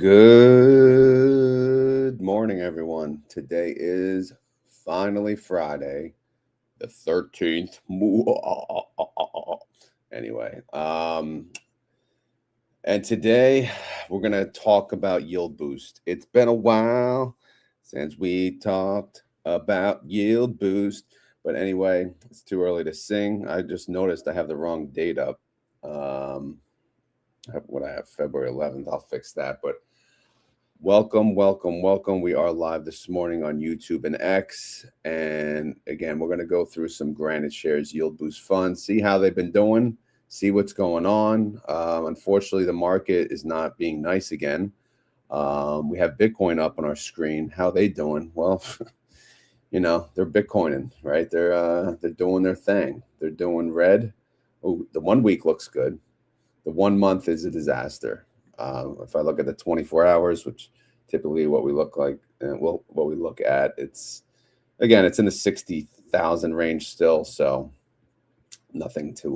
Good morning, everyone. Today is finally Friday, the 13th. Anyway, and today we're going to talk about YieldBoost. It's been a while since we talked about YieldBoost. But anyway, it's too early to sing. I just noticed I have the wrong date up. What I have, February 11th. I'll fix that. But welcome. We are live this morning on YouTube and X. And again, we're going to go through some Granite shares, YieldBoost funds, see how they've been doing, see what's going on. Unfortunately, the market is not being nice again. We have Bitcoin up on our screen. How they doing? Well, they're Bitcoining, right? They're doing their thing. They're doing red. Oh, the 1 week looks good. The 1 month is a disaster. If I look at the 24 hours, which typically what we look like, what we look at, it's in the 60,000 range still. So nothing to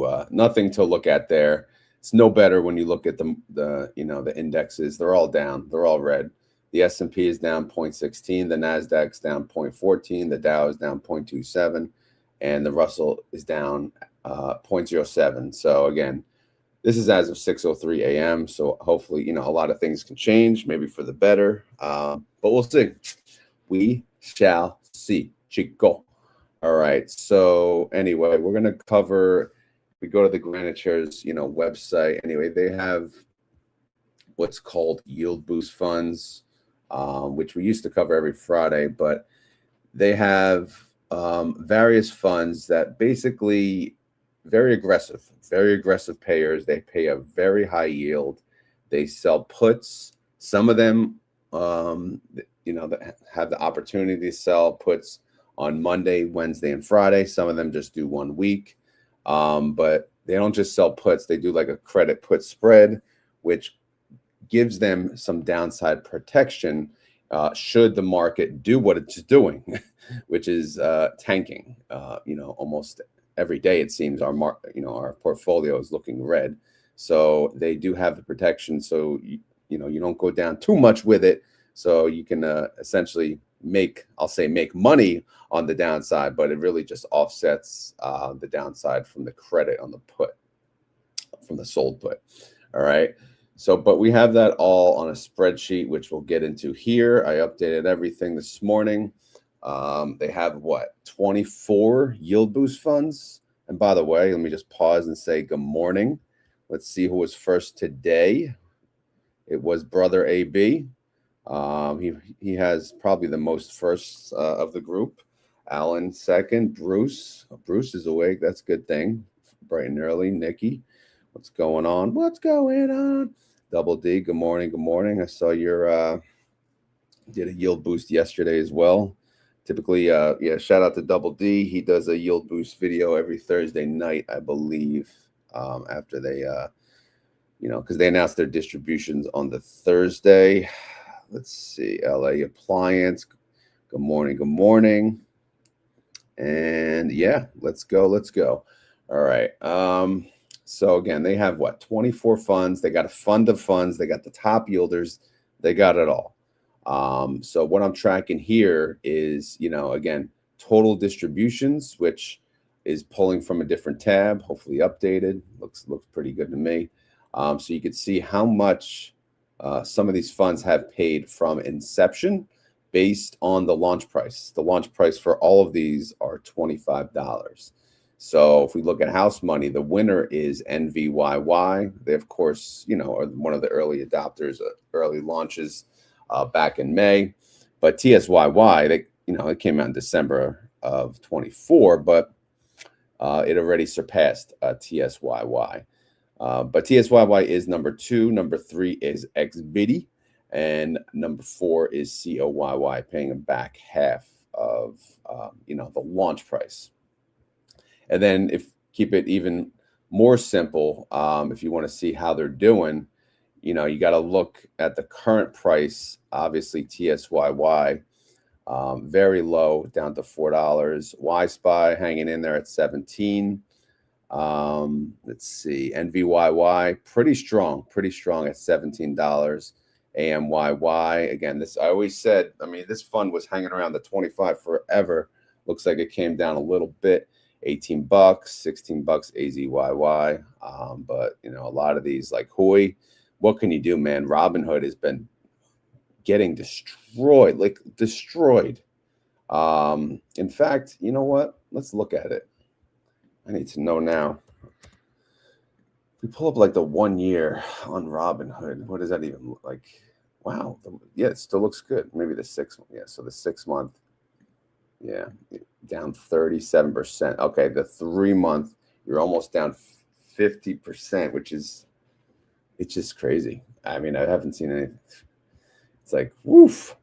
look at there. It's no better when you look at the indexes. They're all down. They're all red. The S&P is down 0.16. The Nasdaq's down 0.14. The Dow is down 0.27, and the Russell is down 0.07. So again, this is as of 6:03 a.m. So hopefully, a lot of things can change, maybe for the better. But we'll see. We shall see, Chico. All right. So anyway, we're going to cover, we go to the Granite shares, website. Anyway, they have what's called YieldBoost funds, which we used to cover every Friday, but they have various funds that basically very aggressive payers. They pay a very high yield. They sell puts. Some of them, that have the opportunity to sell puts on Monday, Wednesday, and Friday. Some of them just do 1 week. But they don't just sell puts. They do like a credit put spread, which gives them some downside protection should the market do what it's doing, which is tanking. Almost every day it seems our portfolio is looking red. So they do have the protection. So you don't go down too much with it. So you can essentially make money on the downside, but it really just offsets the downside from the credit on the put, from the sold put. All right. So, but we have that all on a spreadsheet, which we'll get into here. I updated everything this morning. They have 24 YieldBoost funds. And by the way, let me just pause and say good morning. Let's see who was first today. It was Brother AB. He has probably the most firsts of the group. Alan second. Bruce is awake. That's a good thing. Bright and early. Nikki, what's going on? Double D, good morning. I saw your did a YieldBoost yesterday as well. Typically, shout out to Double D. He does a YieldBoost video every Thursday night, I believe, after they, because they announced their distributions on the Thursday. Let's see, LA Appliance. Good morning. And yeah, let's go. All right. So again, they have 24 funds. They got a fund of funds. They got the top yielders. They got it all. So what I'm tracking here is, again, total distributions, which is pulling from a different tab, hopefully updated. Looks pretty good to me. So you can see how much some of these funds have paid from inception based on the launch price. The launch price for all of these are $25. So if we look at house money, the winner is NVYY. They, of course, are one of the early adopters, early launches back in May. But TSYY, it came out in December of 24, but it already surpassed TSYY. But TSYY is number 2. Number 3 is XBIDI. And number 4 is COYY, paying them back half of, the launch price. And then keep it even more simple, if you want to see how they're doing, you got to look at the current price. Obviously, TSYY, very low, down to $4. YSPY hanging in there at 17. Let's see, NVYY, pretty strong at $17. AMYY. Again, this, I always said, I mean, this fund was hanging around the 25 forever. Looks like it came down a little bit. 18 bucks, 16 bucks AZYY. But you know, a lot of these like Hui, what can you do, man? Robinhood has been getting destroyed, like destroyed. In fact, you know what? Let's look at it. I need to know now. We pull up like the 1 year on Robinhood. What does that even look like? Wow. Yeah, it still looks good. Maybe the 6 month. Yeah, so the 6 month. Yeah, down 37%. Okay, the 3 month, you're almost down 50%, which is, it's just crazy. I mean, I haven't seen anything. It's like, woof.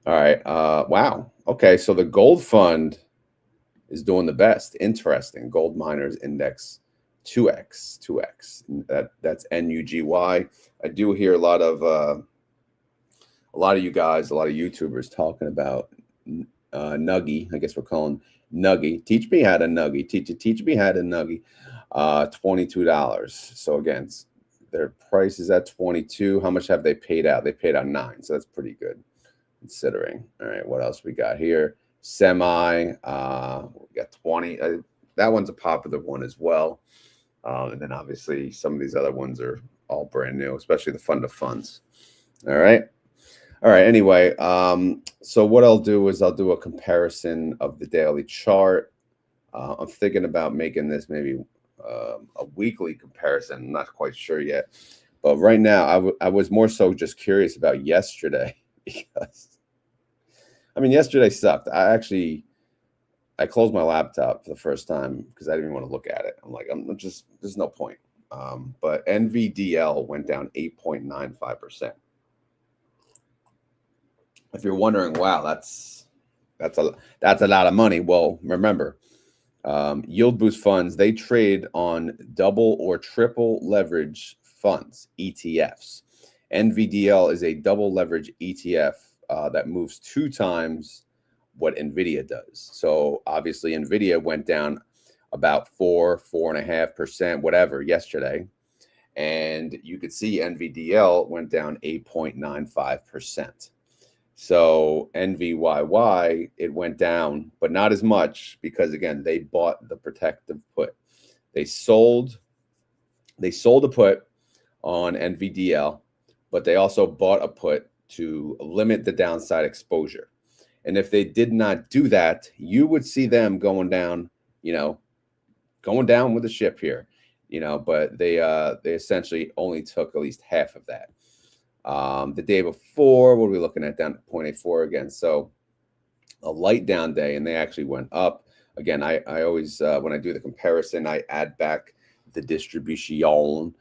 All right. Wow. Okay, so the gold fund is doing the best. Interesting. Gold miners index 2x. That's NUGY. I do hear a lot of you guys, a lot of YouTubers talking about Nuggy. I guess we're calling Nuggy. Teach me how to Nuggy. Teach me how to Nuggy. $22. So again, their price is at 22. How much have they paid out? They paid out 9. So that's pretty good considering. All right, what else we got here? Semi. We got 20. That one's a popular one as well. And then obviously some of these other ones are all brand new, especially the fund of funds. All right. Anyway, so what I'll do is I'll do a comparison of the daily chart. I'm thinking about making this maybe a weekly comparison. I'm not quite sure yet. But right now, I was more so just curious about yesterday because, I mean, yesterday sucked. I closed my laptop for the first time because I didn't even want to look at it. I'm like, there's no point. But NVDL went down 8.95%. If you're wondering, wow, that's a lot of money. Well, remember, YieldBoost funds, they trade on double or triple leverage funds, ETFs. NVDL is a double leverage ETF that moves 2 times what NVIDIA does. So obviously NVIDIA went down about 4.5%, whatever, yesterday. And you could see NVDL went down 8.95%. So NVYY, it went down, but not as much because, again, they bought the protective put. They sold a put on NVDL, but they also bought a put to limit the downside exposure. And if they did not do that, you would see them going down, going down with the ship here, but they essentially only took at least half of that. The day before, what are we looking at? Down to 0.84 again. So a light down day, and they actually went up. Again, I always, when I do the comparison, I add back the distribution.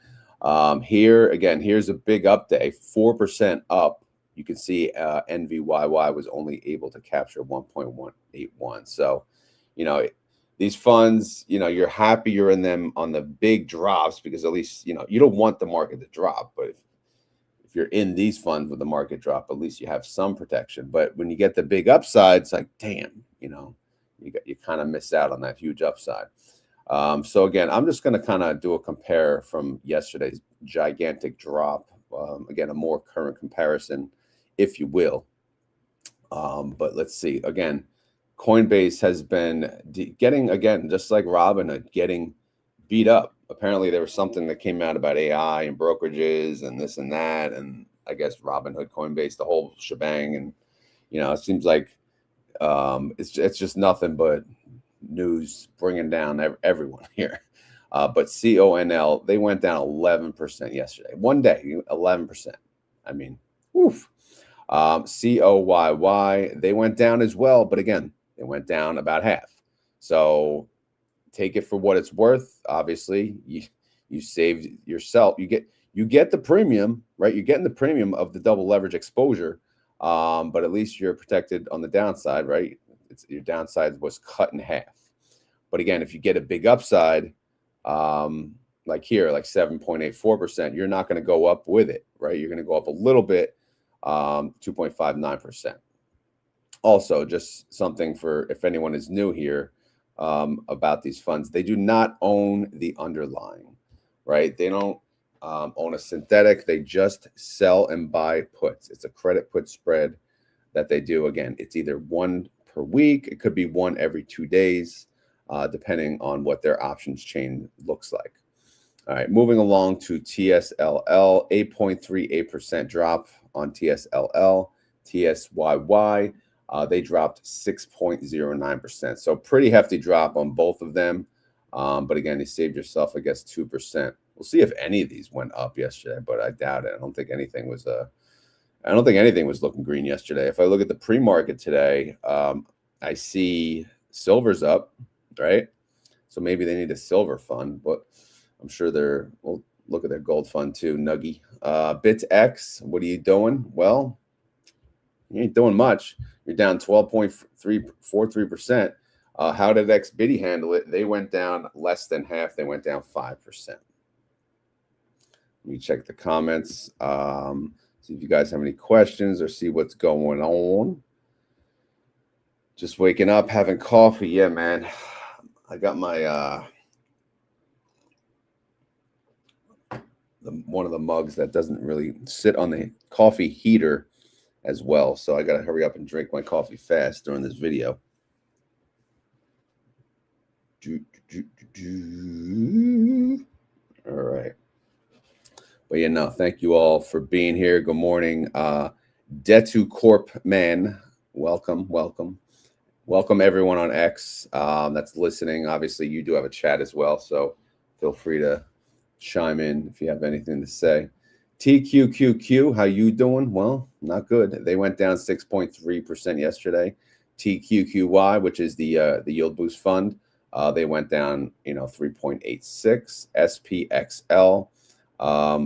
Here, again, here's a big up day, 4% up. You can see NVYY was only able to capture 1.181. So, these funds, you're happy you're in them on the big drops because at least, you don't want the market to drop. But if you're in these funds with the market drop, at least you have some protection. But when you get the big upside, it's like, damn, you kind of miss out on that huge upside. So again, I'm just going to kind of do a compare from yesterday's gigantic drop. Again, a more current comparison, if you will. But let's see. Again, Coinbase has been getting, again, just like Robinhood, getting beat up. Apparently there was something that came out about AI and brokerages and this and that. And I guess Robinhood, Coinbase, the whole shebang. And, it seems like it's just nothing but news bringing down everyone here. But CONL, they went down 11% yesterday. One day, 11%. I mean, woof. COYY, they went down as well. But again, they went down about half. So take it for what it's worth. Obviously, you saved yourself. You get the premium, right? You're getting the premium of the double leverage exposure. But at least you're protected on the downside, right? Your downside was cut in half. But again, if you get a big upside, like here, like 7.84%, you're not going to go up with it, right? You're going to go up a little bit, 2.59%. Also, just something for if anyone is new here about these funds, they do not own the underlying, right? They don't. own a synthetic. They just sell and buy puts. It's a credit put spread that they do. Again, it's either one per week. It could be one every 2 days, depending on what their options chain looks like. All right, moving along to TSLL, 8.38% drop on TSLL. TSYY, they dropped 6.09%. So pretty hefty drop on both of them. But again, you saved yourself, I guess, 2%. We'll see if any of these went up yesterday, but I doubt it. I don't think anything was looking green yesterday. If I look at the pre-market today, I see silver's up, right? So maybe they need a silver fund, but I'm sure we'll look at their gold fund too, Nuggy. BitX, what are you doing? Well, you ain't doing much. You're down 12.43%. How did XBitty handle it? They went down less than half. They went down 5%. Let me check the comments. See if you guys have any questions or see what's going on. Just waking up, having coffee. Yeah, man. I got my one of the mugs that doesn't really sit on the coffee heater as well. So I got to hurry up and drink my coffee fast during this video. All right. But yeah, no, thank you all for being here. Good morning. Detu Corp Man, welcome everyone on X that's listening. Obviously, you do have a chat as well, so feel free to chime in if you have anything to say. TQQQ, how you doing? Well, not good. They went down 6.3% yesterday. TQQY, which is the YieldBoost fund, they went down 3.86. SPXL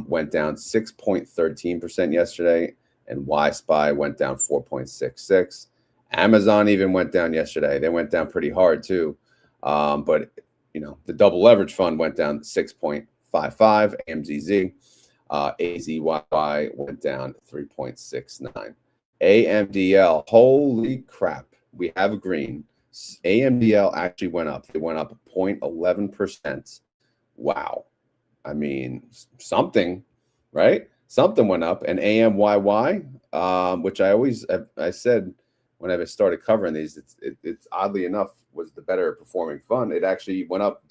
went down 6.13% yesterday, and YSPY went down 4.66. Amazon even went down yesterday. They went down pretty hard too, but the double leverage fund went down 6.55. AMZZ, AZYY went down 3.69. AMDL, holy crap, we have a green. AMDL actually went up. They went up 0.11%. Wow. I mean, something, right? Something went up. And AMYY, which I said when I started covering these, it's oddly enough was the better performing fund. It actually went up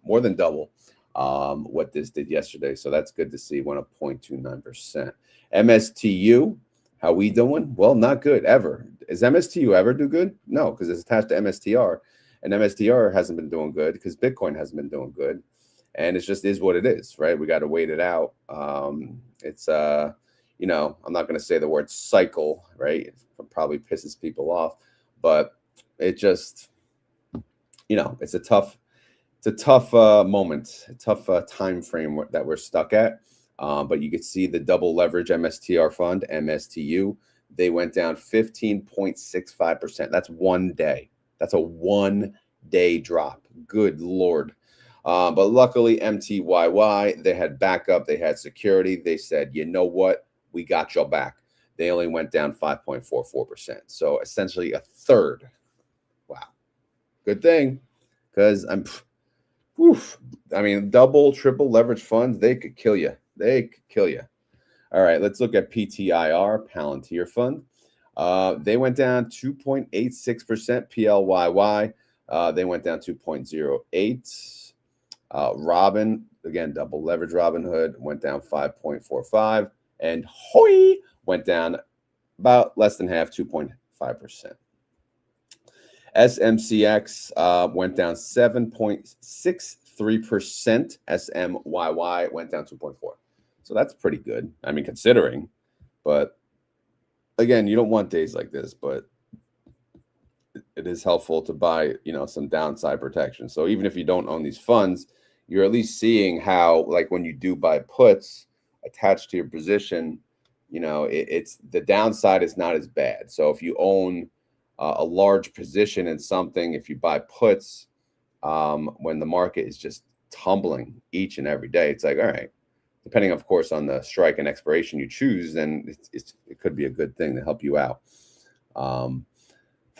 more than double what this did yesterday. So that's good to see. Went up 0.29%. MSTU, how we doing? Well, not good ever. Is MSTU ever do good? No, because it's attached to MSTR, and MSTR hasn't been doing good because Bitcoin hasn't been doing good. And it just is what it is, right? We got to wait it out. It's I'm not going to say the word cycle, right? It probably pisses people off, but it just, it's a tough moment, a tough time frame that we're stuck at. But you could see the double leverage MSTR fund, MSTU, they went down 15.65%. That's 1 day. That's a 1 day drop. Good Lord. But luckily, MTYY, they had backup. They had security. They said, you know what? We got your back. They only went down 5.44%. So essentially a third. Wow. Good thing, because double, triple leverage funds, they could kill you. All right, let's look at PTIR, Palantir Fund. They went down 2.86%. PLYY, they went down 2.08. Robin, again, double leverage Robinhood, went down 5.45. And Hoi went down about less than half, 2.5%. SMCX went down 7.63%. SMYY went down 2.4%. So that's pretty good. I mean, considering, but again, you don't want days like this, but it is helpful to buy, some downside protection. So even if you don't own these funds, you're at least seeing how, like when you do buy puts attached to your position, it's the downside is not as bad. So if you own a large position in something, if you buy puts, when the market is just tumbling each and every day, it's like, all right, depending, of course, on the strike and expiration you choose, then it could be a good thing to help you out.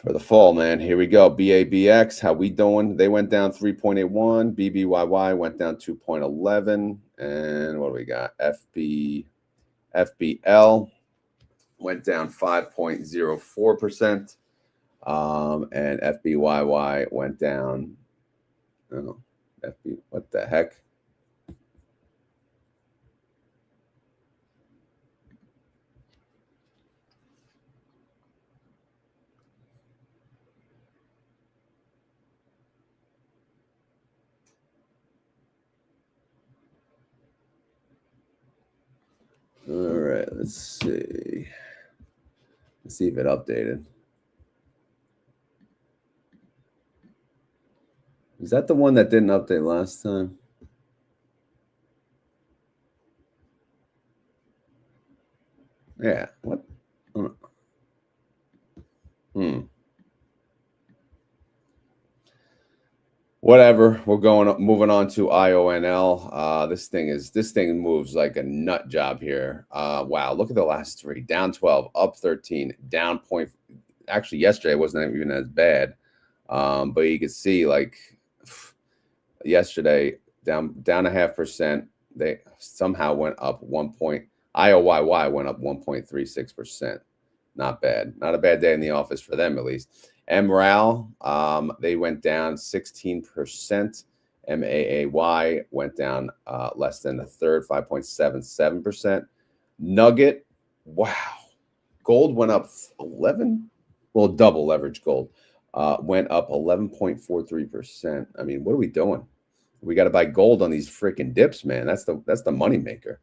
for the fall, man. Here we go. BABX, how we doing? They went down 3.81. BBYY went down 2.11. And what do we got? FBL went down 5.04%. And FBYY went down. Oh, what the heck? All right, let's see. Let's see if it updated. Is that the one that didn't update last time? Yeah. What? Whatever. We're moving on to IONL. This thing moves like a nut job here. Wow, look at the last three. Down 12, up 13, down point. Actually, yesterday wasn't even as bad. But you could see like yesterday down 0.5%. They somehow went up 1 point. IOYY went up 1.36%. Not bad. Not a bad day in the office for them, at least. MRAL, they went down 16%. MAAY went down less than a third, 5.77%. Nugget, wow. Gold went up 11. Well, double leverage gold went up 11.43%. I mean, what are we doing? We got to buy gold on these freaking dips, man. That's the money maker.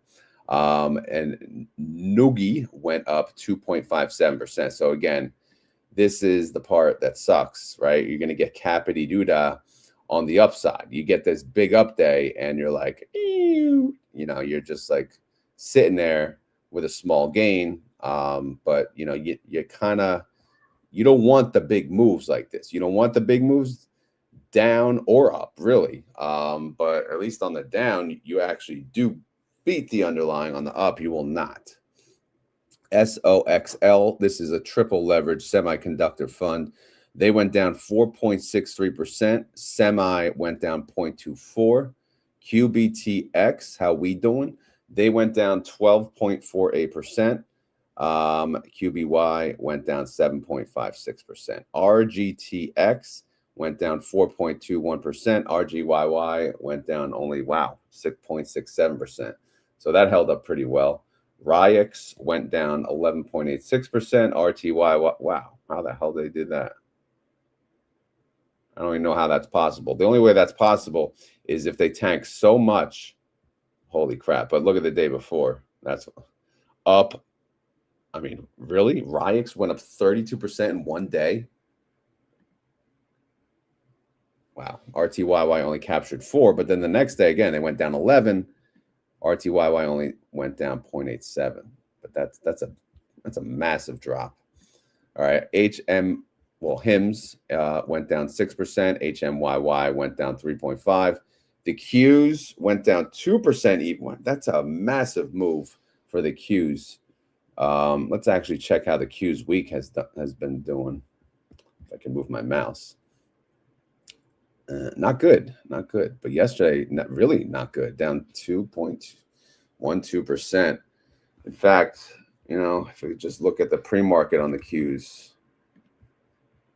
And Nugi went up 2.57%. So again, this is the part that sucks, right? You're going to get Capity Duda on the upside. You get this big up day and you're like, you're just like sitting there with a small gain. But you don't want the big moves like this. You don't want the big moves down or up, really. But at least on the down, you actually do beat the underlying. On the up, you will not. SOXL, this is a triple leverage semiconductor fund. They went down 4.63%. Semi went down 0.24. QBTX, how we doing? They went down 12.48%. QBY went down 7.56%. RGTX went down 4.21%. RGYY went down only, 6.67%. So that held up pretty well. RIX went down 11.86%. RTY, wow, how the hell they did that? I don't even know how that's possible. The only way that's possible is if they tank so much. Holy crap. But look at the day before. That's up. I mean, really? RIX went up 32% in one day? Wow. RTYY only captured 4, but then the next day, again, they went down 11. RTYY only went down 0.87, but that's a massive drop. All right, HIMS went down 6%. HMYY went down 3.5. The Qs went down 2% even. That's a massive move for the Qs. Let's actually check how the Qs week has been doing. If I can move my mouse. Not good. But yesterday, really not good. Down 2.12%. In fact, if we just look at the pre-market on the Qs,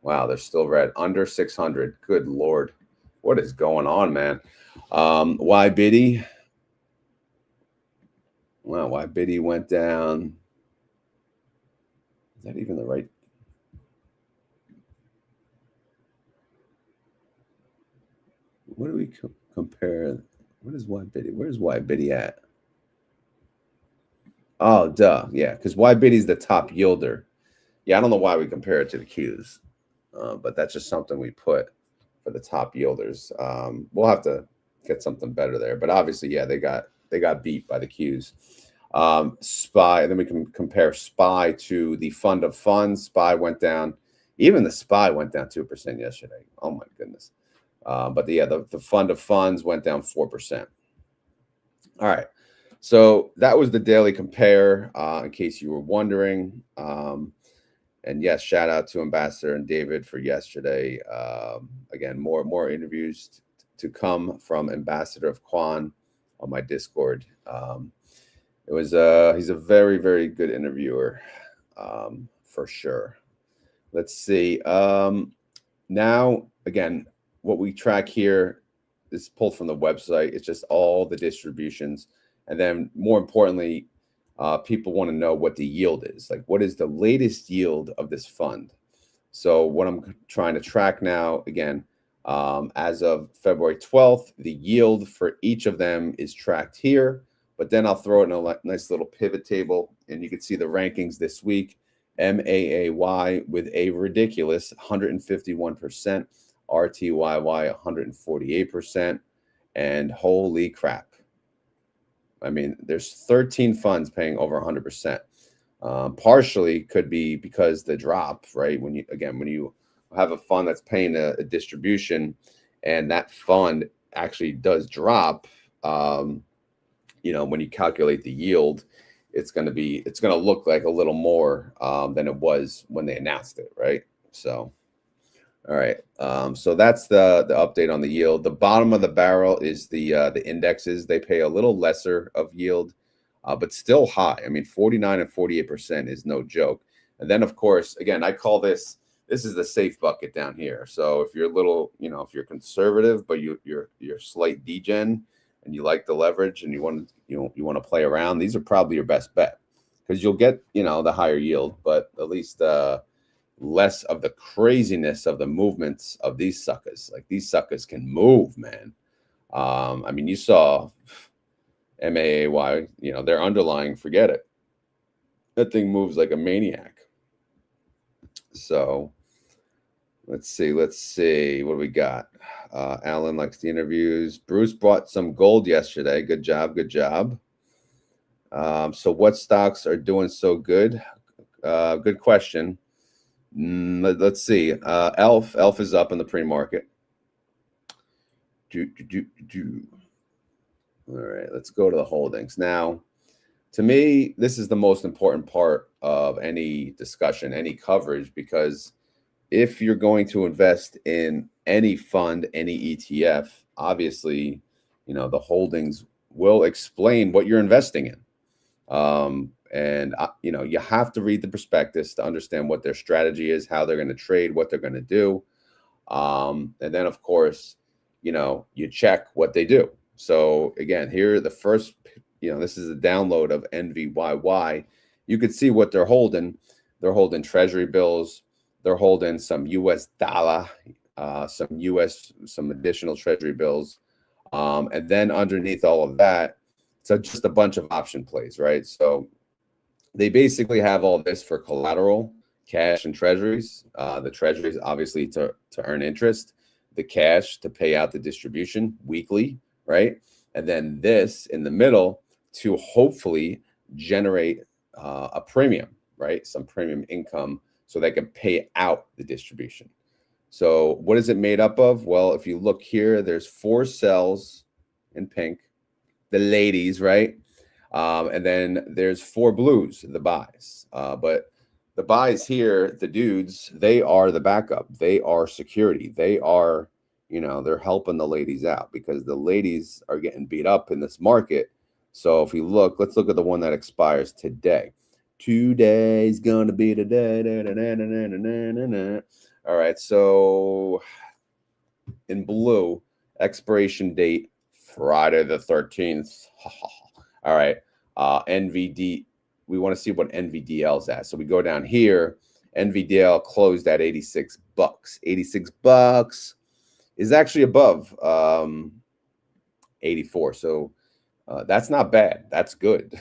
wow, they're still red. Under 600. Good Lord. What is going on, man? YBiddy. Wow, YBiddy went down. Is that even the right? What do we compare? What is YBiddy? Where's YBiddy at? Oh, duh. Yeah, because YBiddy is the top yielder. Yeah, I don't know why we compare it to the Qs, but that's just something we put for the top yielders. We'll have to get something better there. But obviously, yeah, they got beat by the Qs. SPY, then we can compare SPY to the fund of funds. SPY went down. Even the SPY went down 2% yesterday. Oh, my goodness. But the fund of funds went down 4%. All right. So that was the daily compare, in case you were wondering. And yes, shout out to Ambassador and David for yesterday. Again, more interviews to come from Ambassador of Quan on my Discord. It was he's a very, very good interviewer, for sure. Let's see. Now, again, what we track here is pulled from the website. It's just all the distributions. And then more importantly, people want to know what the yield is. Like, what is the latest yield of this fund? So what I'm trying to track now, again, as of February 12th, the yield for each of them is tracked here. But then I'll throw it in a nice little pivot table, and you can see the rankings this week. MAAY with a ridiculous 151%, RTYY 148%, and holy crap. I mean, there's 13 funds paying over 100%. Partially could be because the drop, right? When you have a fund that's paying a distribution and that fund actually does drop, when you calculate the yield, it's going to look like a little more than it was when they announced it, right? So, all right. So that's the update on the yield. The bottom of the barrel is the indexes. They pay a little lesser of yield, but still high. I mean, 49 and 48% is no joke. And then, of course, again, I call this is the safe bucket down here. So if you're a little, if you're conservative, but you're slight degen, and you like the leverage and you want to play around, these are probably your best bet, because you'll get the higher yield, but at least less of the craziness of the movements of these suckers. Like, these suckers can move, man. I mean, you saw MAAY, their underlying, forget it. That thing moves like a maniac. So let's see. What do we got? Alan likes the interviews. Bruce bought some gold yesterday. Good job. So what stocks are doing so good? Good question. Let's see. Elf is up in the pre-market. All right, let's go to the holdings. Now, to me, this is the most important part of any discussion, any coverage, because if you're going to invest in any fund, any ETF, obviously, the holdings will explain what you're investing in. And you have to read the prospectus to understand what their strategy is, how they're going to trade, what they're going to do. And then, of course, you check what they do. So again, here, the first, this is a download of NVYY. You could see what they're holding. They're holding treasury bills. They're holding some US dollar, some additional treasury bills. And then underneath all of that, so just a bunch of option plays, right? So they basically have all this for collateral, cash, and treasuries. The treasuries, obviously, to earn interest, the cash to pay out the distribution weekly, right? And then this in the middle to hopefully generate a premium, right? Some premium income, so they can pay out the distribution. So what is it made up of? Well, if you look here, there's 4 cells in pink, the ladies, right? And then there's 4 blues, the buys. But the buys here, the dudes, they are the backup. They are security. They are, they're helping the ladies out, because the ladies are getting beat up in this market. So if you look, let's look at the one that expires today. Today's gonna be the day. All right, so in blue, expiration date Friday the 13th. All right, NVD. We want to see what NVDL's at. So we go down here. NVDL closed at $86. $86 is actually above 84. So that's not bad. That's good.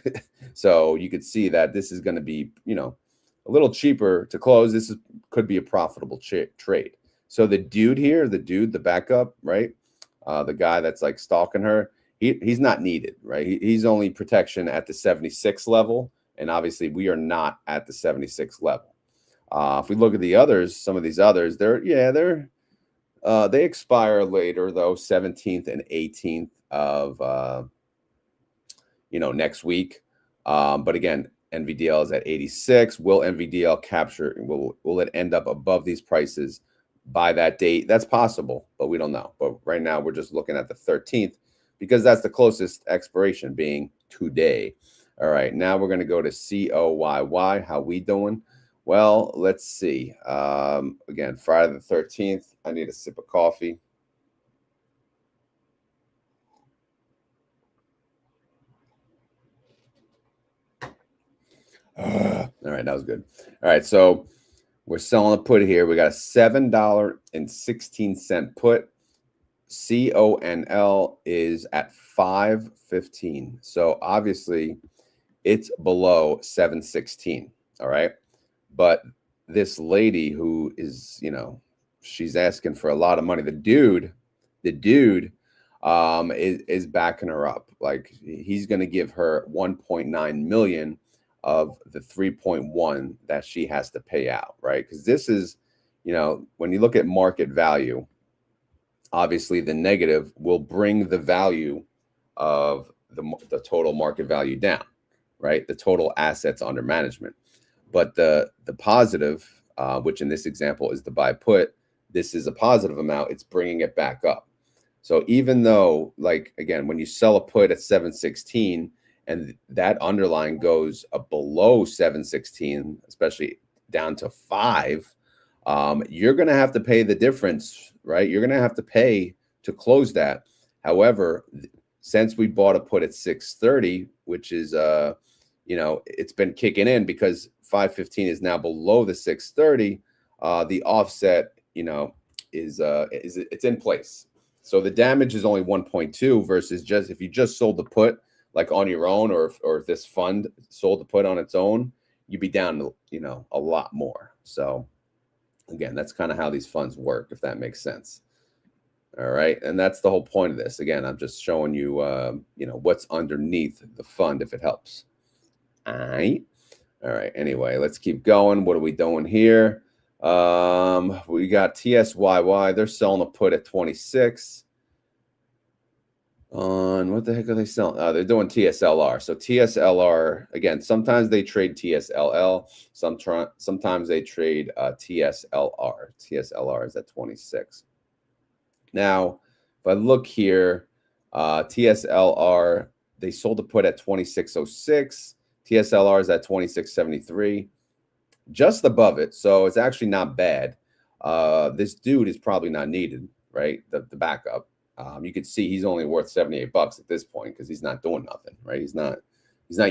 So you could see that this is going to be, a little cheaper to close. This could be a profitable trade. So the dude here, the backup, right? The guy that's like stalking her, he's not needed, right? He's only protection at the 76 level. And obviously we are not at the 76 level. If we look at the others, some of these others, they expire later though, 17th and 18th of, next week. But again, NVDL is at 86. Will NVDL capture, will it end up above these prices by that date? That's possible, but we don't know. But right now we're just looking at the 13th because that's the closest expiration, being today. All right, now we're going to go to COYY. How we doing? Well, let's see. Again, Friday the 13th. I need a sip of coffee. All right, that was good. All right, so we're selling a put here. We got a $7.16 put. CONL is at 5.15. So obviously it's below 7.16. All right. But this lady who is, you know, she's asking for a lot of money. The dude is backing her up. Like, he's going to give her 1.9 million of the 3.1 that she has to pay out, right? Because this is, you know, when you look at market value, obviously the negative will bring the value of the total market value down, right? The total assets under management. But the positive, which in this example is the buy put, this is a positive amount. It's bringing it back up. So even though, like, again, when you sell a put at 7.16 and that underlying goes below 7.16, especially down to 5, you're going to have to pay the difference, right? You're going to have to pay to close that. However, since we bought a put at 6.30, which is, you know, it's been kicking in because 5.15 is now below the 6.30. The offset, you know, is it's in place. So the damage is only 1.2 versus just if you just sold the put like on your own, or if this fund sold the put on its own, you'd be down, you know, a lot more. So again, that's kind of how these funds work, if that makes sense. All right, and that's the whole point of this. Again, I'm just showing you, you know, what's underneath the fund if it helps. All right. All right. Anyway, let's keep going. What are we doing here? We got TSYY. They're selling a put at 26. On what the heck are they selling? They're doing TSLR. So TSLR, again, sometimes they trade TSLL. Sometimes they trade TSLR. TSLR is at 26. Now, if I look here, TSLR, they sold the put at 26.06. TSLR is at 26.73, just above it. So it's actually not bad. This dude is probably not needed, right? The backup. You could see he's only worth $78 at this point because he's not doing nothing, right? He's not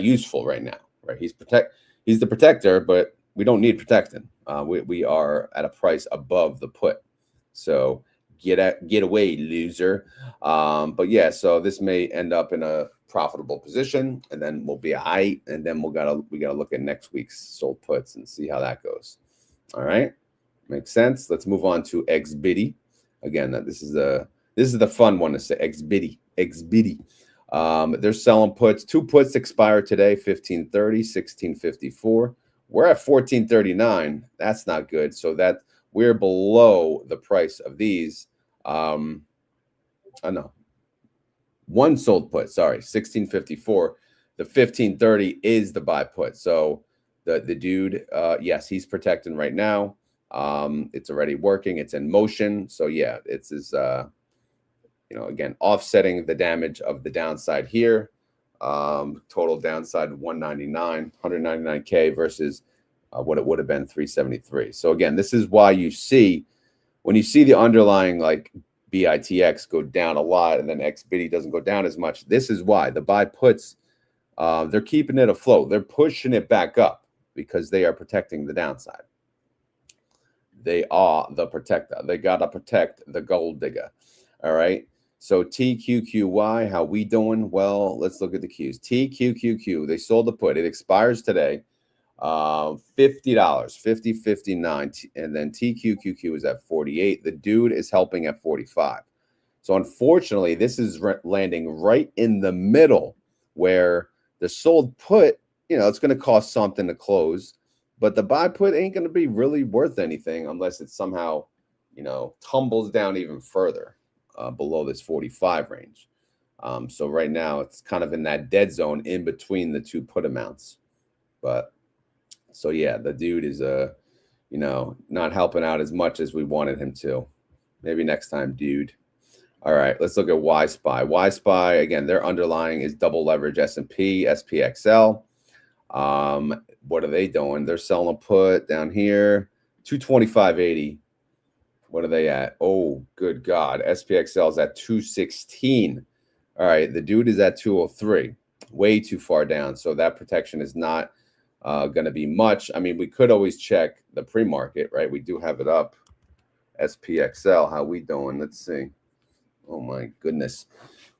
useful right now, right? He's the protector, but we don't need protecting. We are at a price above the put. So get away, loser. But yeah, so this may end up in a profitable position, and then we'll be all right. And then we gotta look at next week's sold puts and see how that goes. All right, makes sense. Let's move on to XBIDI. Again, this is the fun one to say. XBIDI. They're selling puts. 2 puts expire today, 15.30, 16.54. We're at 14.39. That's not good. So that we're below the price of these. No. One sold put, sorry, 16.54. The 15.30 is the buy put. So the dude, yes, he's protecting right now. It's already working. It's in motion. So yeah, it's you know, again, offsetting the damage of the downside here. Total downside 199K versus what it would have been 373. So again, this is why you see, when you see the underlying like BITX go down a lot and then XBIDI doesn't go down as much, this is why the buy puts, they're keeping it afloat. They're pushing it back up because they are protecting the downside. They are the protector. They got to protect the gold digger. All right. So TQQY, how we doing? Well, let's look at the Qs. TQQQ, they sold the put. It expires today. $50, 50.59, and then TQQQ is at 48. The dude is helping at 45. So unfortunately, this is landing right in the middle where the sold put, you know, it's going to cost something to close, but the buy put ain't going to be really worth anything unless it somehow, you know, tumbles down even further below this 45 range. So right now it's kind of in that dead zone in between the 2 put amounts. But so yeah, the dude is not helping out as much as we wanted him to. Maybe next time, dude. All right, let's look at YSpy. YSpy, again, their underlying is double leverage S&P, SPXL. What are they doing? They're selling a put down here, 225.80. What are they at? Oh, good God. SPXL is at 216. All right, the dude is at 203. Way too far down. So that protection is not going to be much. I mean, we could always check the pre-market, right? We do have it up. SPXL, how we doing? Let's see. Oh my goodness.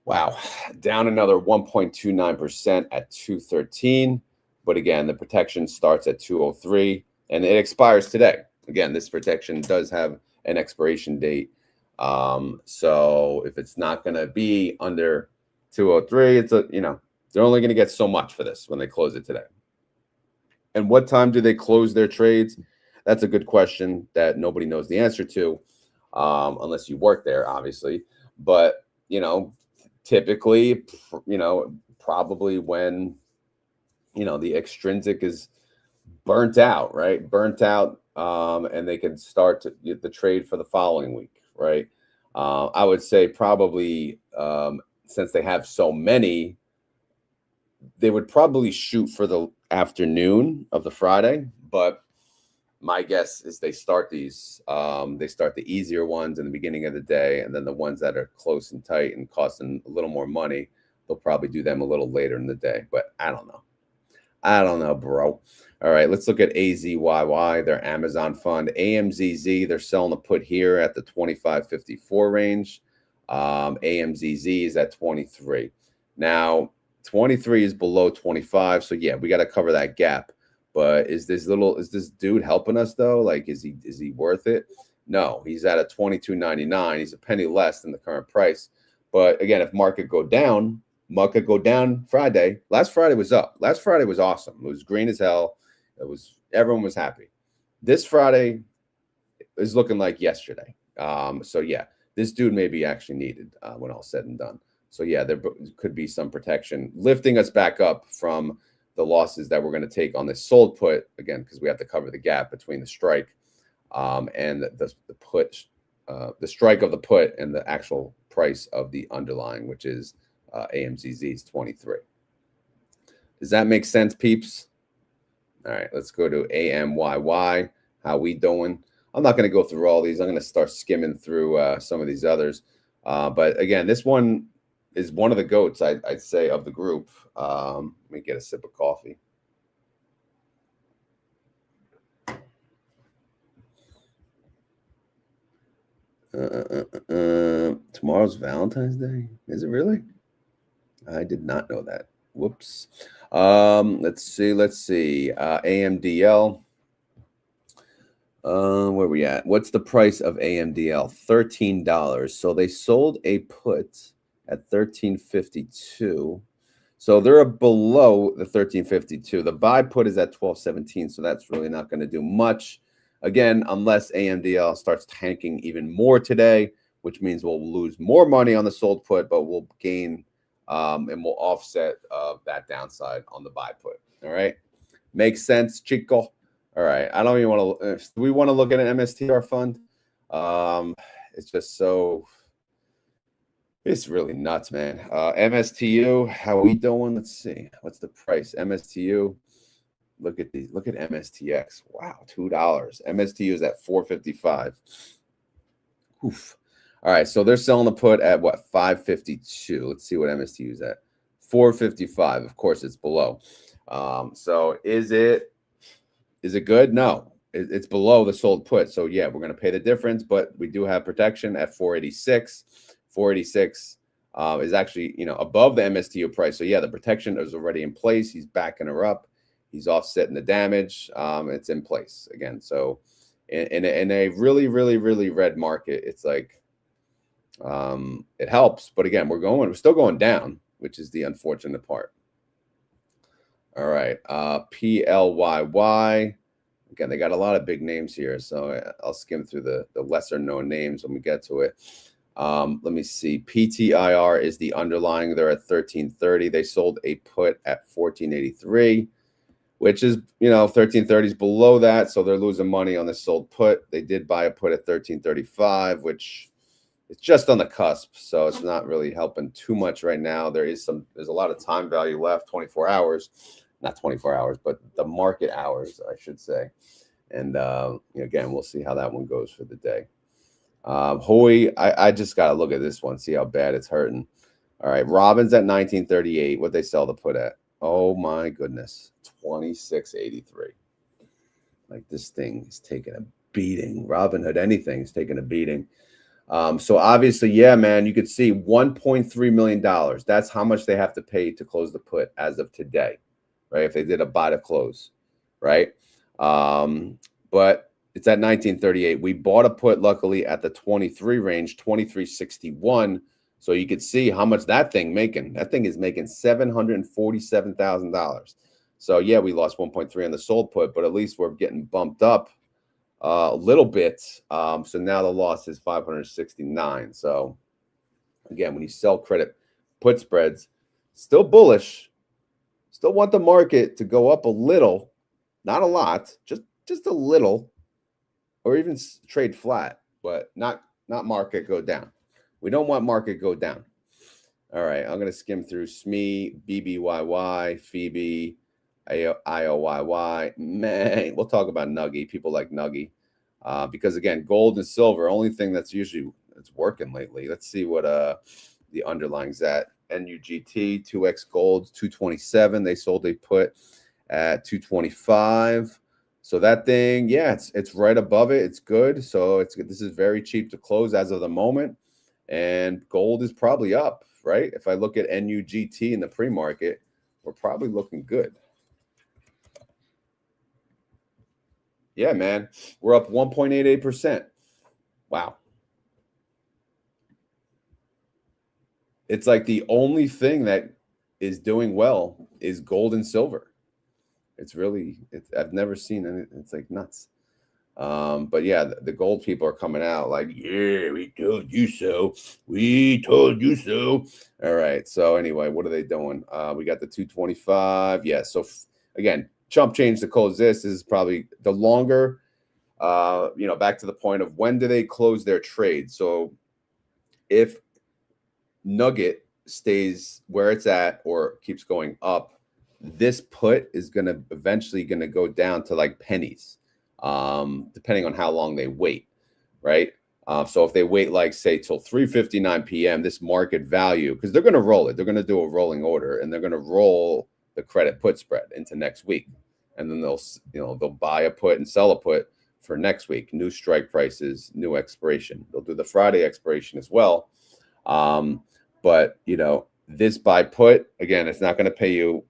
Wow. Down another 1.29% at 213. But again, the protection starts at 203 and it expires today. Again, this protection does have an expiration date. So if it's not going to be under 203, it's they're only going to get so much for this when they close it today. And what time do they close their trades? That's a good question that nobody knows the answer to, unless you work there, obviously. But, typically, probably when, the extrinsic is burnt out, right? Burnt out, and they can start to get the trade for the following week, right? I would say probably since they have so many, they would probably shoot for the afternoon of the Friday, but my guess is they start the easier ones in the beginning of the day, and then the ones that are close and tight and costing a little more money, they'll probably do them a little later in the day. But I don't know, bro. All right, let's look at AZYY, their Amazon fund. AMZZ, they're selling a put here at the 25.54 range. AMZZ is at 23. Now, 23 is below 25, so yeah, we got to cover that gap. But is this dude helping us though? Like, is he worth it? No, he's at a 22.99. He's a penny less than the current price. But again, if market go down Friday. Last Friday was up. Last Friday was awesome. It was green as hell. Everyone was happy. This Friday is looking like yesterday. So yeah, this dude may be actually needed when all said and done. So yeah, there could be some protection lifting us back up from the losses that we're going to take on this sold put, again, because we have to cover the gap between the strike and the put, the strike of the put and the actual price of the underlying, which is AMZZ's 23. Does that make sense, peeps? All right, let's go to AMYY. How we doing? I'm not going to go through all these. I'm going to start skimming through some of these others. But again, this one is one of the goats, I'd say, of the group. Let me get a sip of coffee. Tomorrow's Valentine's Day. Is it really? I did not know that. Whoops. Let's see. AMDL. Where we at? What's the price of AMDL? $13. So they sold a put at $13.52. So they're below the $13.52. The buy put is at $12.17. So that's really not going to do much. Again, unless AMDL starts tanking even more today, which means we'll lose more money on the sold put, but we'll gain and we'll offset that downside on the buy put. All right. Makes sense, Chico. All right. I don't even want to. Do we want to look at an MSTR fund? It's just so. It's really nuts, man. MSTU, how we doing? Let's see. What's the price? MSTU. Look at these. Look at MSTX. Wow, $2. MSTU is at $4.55. Oof. All right, so they're selling the put at what? $5.52. Let's see what MSTU is at. $4.55. Of course, it's below. So is it good? No, it's below the sold put. So yeah, we're going to pay the difference, but we do have protection at 486. 486 is actually above the MSTU price. So yeah, the protection is already in place. He's backing her up. He's offsetting the damage. It's in place again. So in a really, really, really red market, it's like it helps. But again, we're still going down, which is the unfortunate part. All right, PLYY. Again, they got a lot of big names here, so I'll skim through the lesser known names when we get to it. Let me see. PTIR is the underlying. They're at 13.30. They sold a put at 14.83. which is, 1330 is below that. So they're losing money on this sold put. They did buy a put at 1335, which it's just on the cusp. So it's not really helping too much right now. There's a lot of time value left, 24 hours, not 24 hours, but the market hours, I should say. And again, we'll see how that one goes for the day. Hoy, I just got to look at this one, see how bad it's hurting. All right, Robin's at 1938. What they sell the put at? Oh my goodness, 26.83. Like this thing is taking a beating. Robinhood, anything is taking a beating. So obviously, yeah, man, you could see $1.3 million. That's how much they have to pay to close the put as of today, right? If they did a buy to close, right? But it's at 1938. We bought a put, luckily, at the 23 range, 23.61. So you could see how much that thing making. That thing is making $747,000. So yeah, we lost 1.3 on the sold put, but at least we're getting bumped up a little bit. So now the loss is 569. So again, when you sell credit put spreads, still bullish, still want the market to go up a little, not a lot, just a little, or even trade flat, but not market go down. We don't want market go down. All right, I'm going to skim through SME, BBYY, Phoebe, IOYY. Man, we'll talk about Nuggy. People like Nuggy because, again, gold and silver, only thing that's usually it's working lately. Let's see what the underlying's at. NUGT, 2X gold, 227. They sold a put at 225. So that thing, yeah, it's right above it. It's good. So this is very cheap to close as of the moment. And gold is probably up, right? If I look at NUGT in the pre-market, we're probably looking good. Yeah, man, we're up 1.88%. Wow. It's like the only thing that is doing well is gold and silver. It's I've never seen it. It's like nuts. But yeah, the gold people are coming out like, yeah, we told you so. We told you so. All right. So anyway, what are they doing? We got the 225. Yeah. So again, chump change to close this is probably the longer, back to the point of when do they close their trade? So if Nugget stays where it's at or keeps going up, this put is eventually going to go down to like pennies, depending on how long they wait, right? So if they wait, like, say, till 3:59 p.m., this market value, because they're going to roll it. They're going to do a rolling order, and they're going to roll the credit put spread into next week. And then they'll buy a put and sell a put for next week. New strike prices, new expiration. They'll do the Friday expiration as well. But, this buy put, again, it's not going to pay you.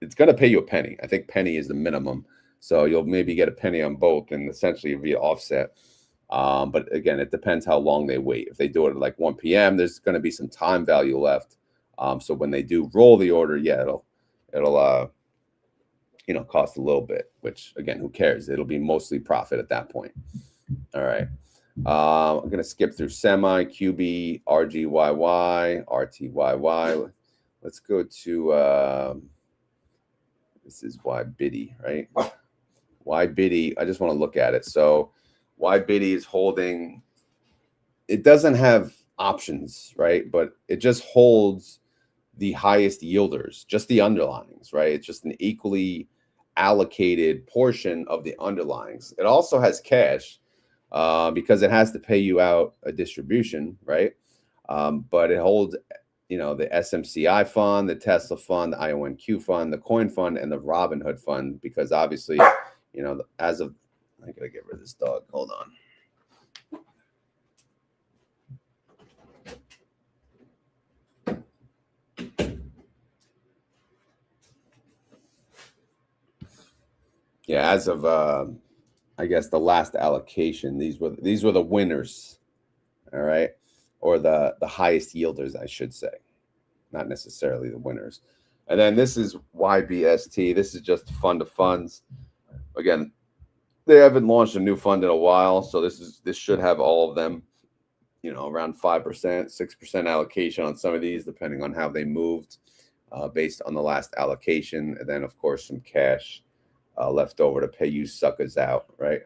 It's going to pay you a penny. I think penny is the minimum. So you'll maybe get a penny on both and essentially via offset. But again, it depends how long they wait. If they do it at like 1 p.m., there's going to be some time value left. So when they do roll the order, yeah, it'll cost a little bit, which again, who cares? It'll be mostly profit at that point. All right. I'm going to skip through semi, QB, RGYY, RTYY. Let's go to, this is YBiddy, right? YBiddy, I just want to look at it. So YBiddy is holding, it doesn't have options, right? But it just holds the highest yielders, just the underlyings, right? It's just an equally allocated portion of the underlyings. It also has cash because it has to pay you out a distribution, right? But it holds, the SMCI fund, the Tesla fund, the IONQ fund, the Coin fund, and the Robinhood fund, because obviously, as of, I gotta get rid of this dog. Hold on. Yeah, as of I guess the last allocation, these were the winners. All right. Or the highest yielders, I should say, not necessarily the winners. And then this is YBST. This is just fund of funds. Again, they haven't launched a new fund in a while, so this should have all of them, around 5%, 6% allocation on some of these, depending on how they moved. based on the last allocation, and then of course some cash left over to pay you suckers out, right?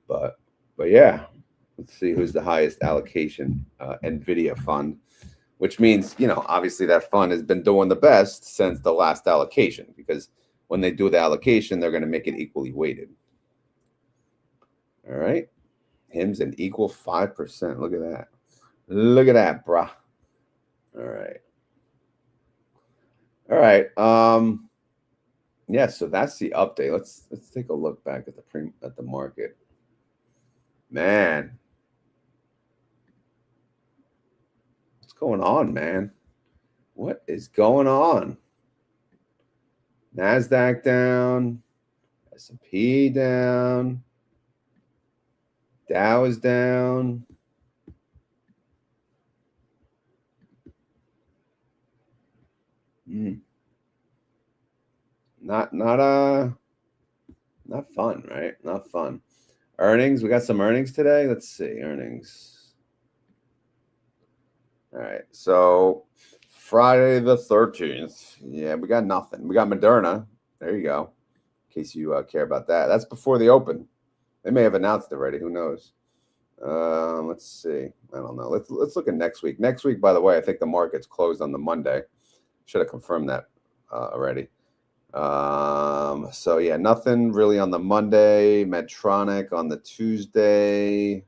But yeah, let's see who's the highest allocation NVIDIA fund, which means, you know, obviously that fund has been doing the best since the last allocation, because when they do the allocation, they're going to make it equally weighted. All right. HIM's an equal 5%. Look at that. Look at that, bruh. All right. All right. Yeah, so that's the update. Let's take a look back at the market. Man. What's going on, man? What is going on? NASDAQ down, S&P down, Dow is down. Not fun, right? Not fun. Earnings, we got some earnings today. Let's see, earnings. All right, so Friday the 13th. Yeah, we got nothing. We got Moderna. There you go. In case you care about that. That's before the open. They may have announced it already. Who knows? Let's see. I don't know. Let's look at next week. Next week, by the way, I think the market's closed on the Monday. Should have confirmed that already. So yeah, nothing really on the Monday. Medtronic on the Tuesday.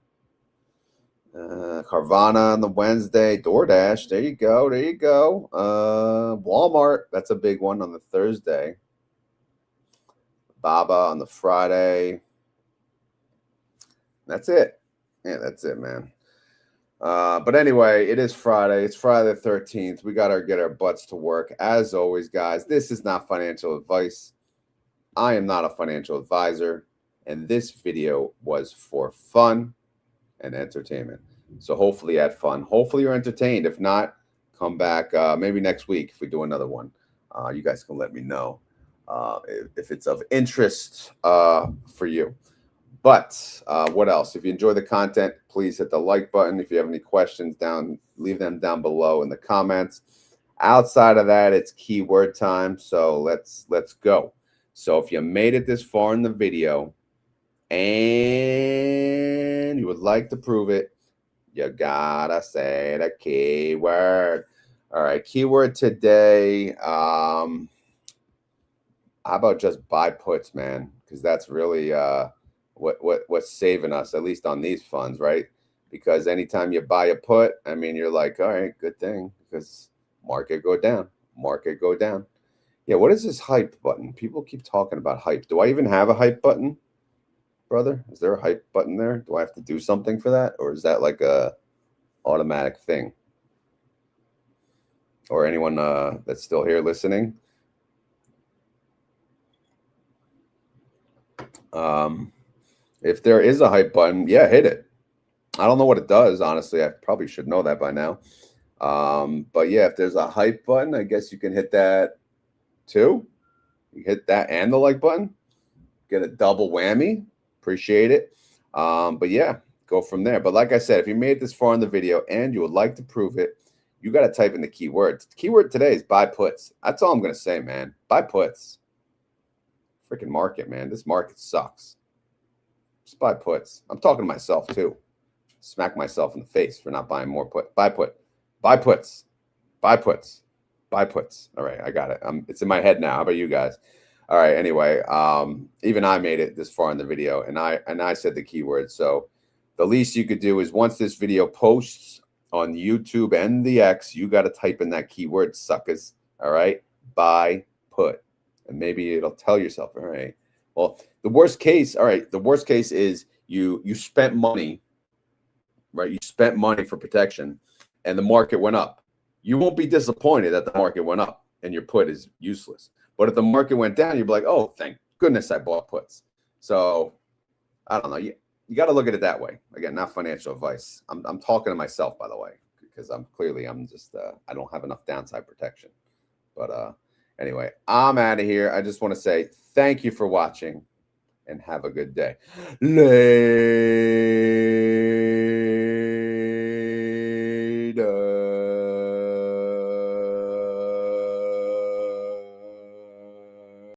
Carvana on the Wednesday. DoorDash. There you go. There you go. Walmart. That's a big one on the Thursday. Baba on the Friday. That's it. Yeah, that's it, man. But anyway, it is Friday. It's Friday the 13th. We got to get our butts to work. As always, guys, this is not financial advice. I am not a financial advisor. And this video was for fun and entertainment. So hopefully you had fun. Hopefully you're entertained. If not, come back maybe next week if we do another one. You guys can let me know if it's of interest for you. But what else? If you enjoy the content, please hit the like button. If you have any questions, leave them down below in the comments. Outside of that, it's keyword time. So let's go. So if you made it this far in the video and you would like to prove it, you gotta say the keyword. All right, keyword today. How about just buy puts, man? Because that's really what's saving us, at least on these funds, right? Because anytime you buy a put, I mean, you're like, all right, good thing, because market go down. Yeah, what is this hype button? People keep talking about hype. Do I even have a hype button, brother? Is there a hype button there? Do I have to do something for that? Or is that like a automatic thing? Or anyone that's still here listening? If there is a hype button, yeah, hit it. I don't know what it does, honestly. I probably should know that by now. But yeah, if there's a hype button, I guess you can hit that too. You hit that and the like button. Get a double whammy. Appreciate it. But yeah, go from there. But like I said, if you made it this far in the video and you would like to prove it, you got to type in the keyword. The keyword today is buy puts. That's all I'm going to say, man. Buy puts. Freaking market, man. This market sucks. Just buy puts. I'm talking to myself too. Smack myself in the face for not buying more put. Buy put. Buy puts. Buy puts. Buy puts. All right, I got it. It's in my head now. How about you guys? All right. Anyway, even I made it this far in the video, and I said the keyword. So the least you could do is once this video posts on YouTube and the X, you got to type in that keyword, suckers. All right. Buy put. And maybe it'll tell yourself, all right, well, the worst case, all right, the worst case is you spent money, right? You spent money for protection and the market went up. You won't be disappointed that the market went up and your put is useless. But if the market went down, you'd be like, oh, thank goodness I bought puts. So I don't know. You got to look at it that way. Again, not financial advice. I'm talking to myself, by the way, because I'm just I don't have enough downside protection. But anyway, I'm out of here. I just want to say thank you for watching and have a good day. Later.